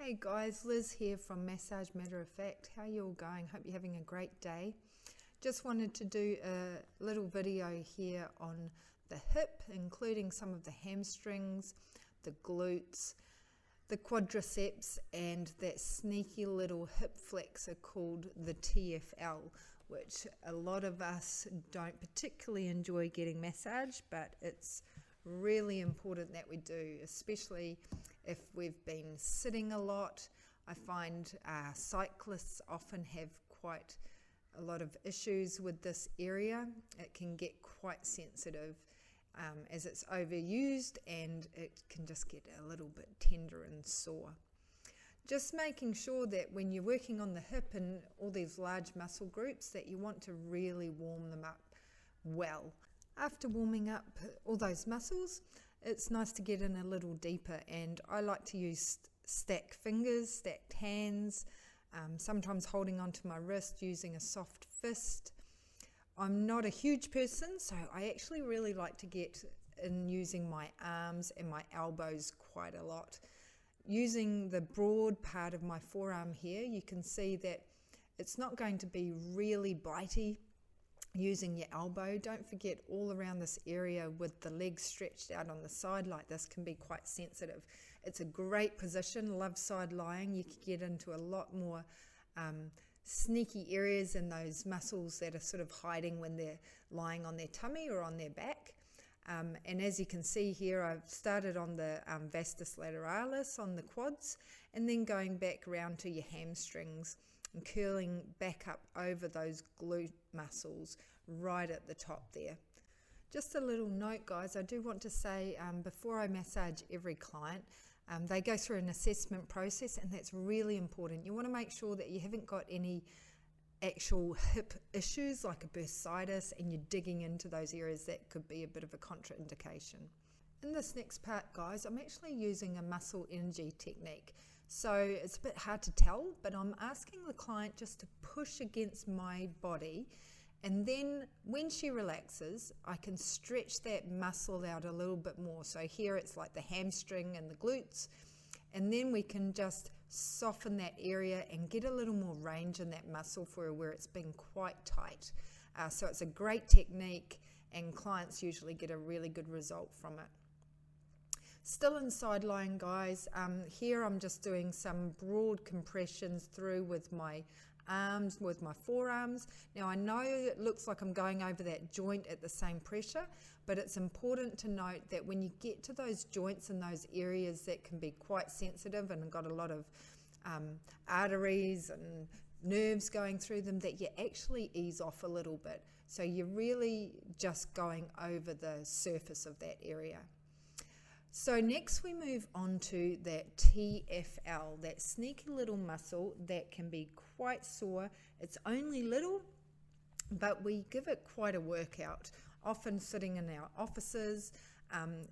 Hey guys, Liz here from Massage Matter of Fact. How you all going? Hope you're having a great day. Just wanted to do a little video here on the hip, including some of the hamstrings, the glutes, the quadriceps, and that sneaky little hip flexor called the TFL, which a lot of us don't particularly enjoy getting massaged, but it's really important that we do, especially if we've been sitting a lot. I find cyclists often have quite a lot of issues with this area. It can get quite sensitive as it's overused, and it can just get a little bit tender and sore. Just making sure that when you're working on the hip and all these large muscle groups, that you want to really warm them up well. After warming up all those muscles, it's nice to get in a little deeper, and I like to use stacked fingers, stacked hands, sometimes holding onto my wrist using a soft fist. I'm not a huge person, so I actually really like to get in using my arms and my elbows quite a lot. Using the broad part of my forearm here, you can see that it's not going to be really bitey. Using your elbow, don't forget all around this area with the legs stretched out on the side like this can be quite sensitive. It's a great position, love side lying. You can get into a lot more sneaky areas in those muscles that are sort of hiding when they're lying on their tummy or on their back. And as you can see here, I've started on the vastus lateralis on the quads, and then going back around to your hamstrings and curling back up over those glute muscles right at the top there. Just a little note, guys, I do want to say before I massage every client, they go through an assessment process, and that's really important. You want to make sure that you haven't got any actual hip issues like a bursitis, and you're digging into those areas that could be a bit of a contraindication. In this next part, guys, I'm actually using a muscle energy technique. So it's a bit hard to tell, but I'm asking the client just to push against my body, and then when she relaxes, I can stretch that muscle out a little bit more. So here it's like the hamstring and the glutes, and then we can just soften that area and get a little more range in that muscle for where it's been quite tight. So it's a great technique, and clients usually get a really good result from it. Still in side lying, guys. Here I'm just doing some broad compressions through with my arms, with my forearms. Now I know it looks like I'm going over that joint at the same pressure, but it's important to note that when you get to those joints and those areas that can be quite sensitive and got a lot of arteries and nerves going through them, that you actually ease off a little bit. So you're really just going over the surface of that area. So next we move on to that TFL, that sneaky little muscle that can be quite sore. It's only little, but we give it quite a workout, often sitting in our offices,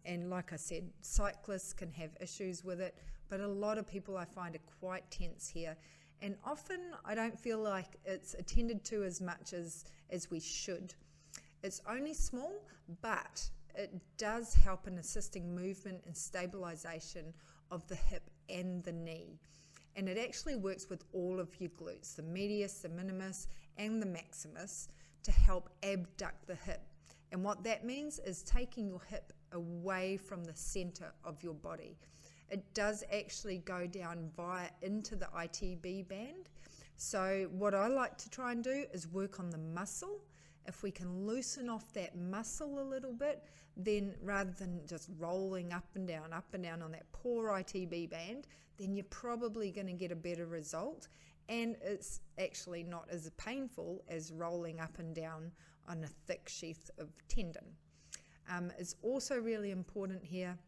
and like I said, cyclists can have issues with it, but a lot of people I find are quite tense here, and often I don't feel like it's attended to as much as we should. It's only small, but it does help in assisting movement and stabilization of the hip and the knee. And it actually works with all of your glutes, the medius, the minimus, and the maximus, to help abduct the hip. And what that means is taking your hip away from the center of your body. It does actually go down into the ITB band. So what I like to try and do is work on the muscle. If we can loosen off that muscle a little bit, then rather than just rolling up and down on that poor ITB band, then you're probably going to get a better result, and it's actually not as painful as rolling up and down on a thick sheath of tendon. It's also really important here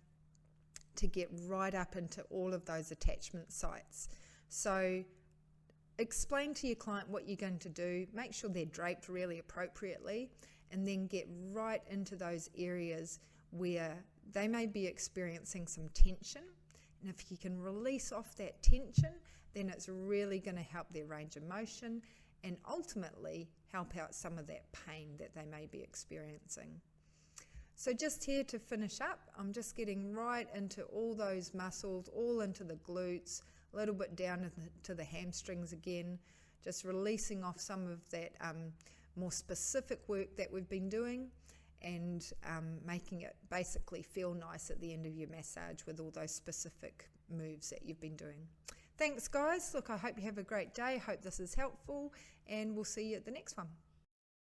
to get right up into all of those attachment sites. So explain to your client what you're going to do, make sure they're draped really appropriately, and then get right into those areas where they may be experiencing some tension. And if you can release off that tension, then it's really going to help their range of motion and ultimately help out some of that pain that they may be experiencing. So just here to finish up, I'm just getting right into all those muscles, all into the glutes, a little bit down to the hamstrings again, just releasing off some of that more specific work that we've been doing, and making it basically feel nice at the end of your massage with all those specific moves that you've been doing. Thanks guys. Look, I hope you have a great day. I hope this is helpful, and we'll see you at the next one.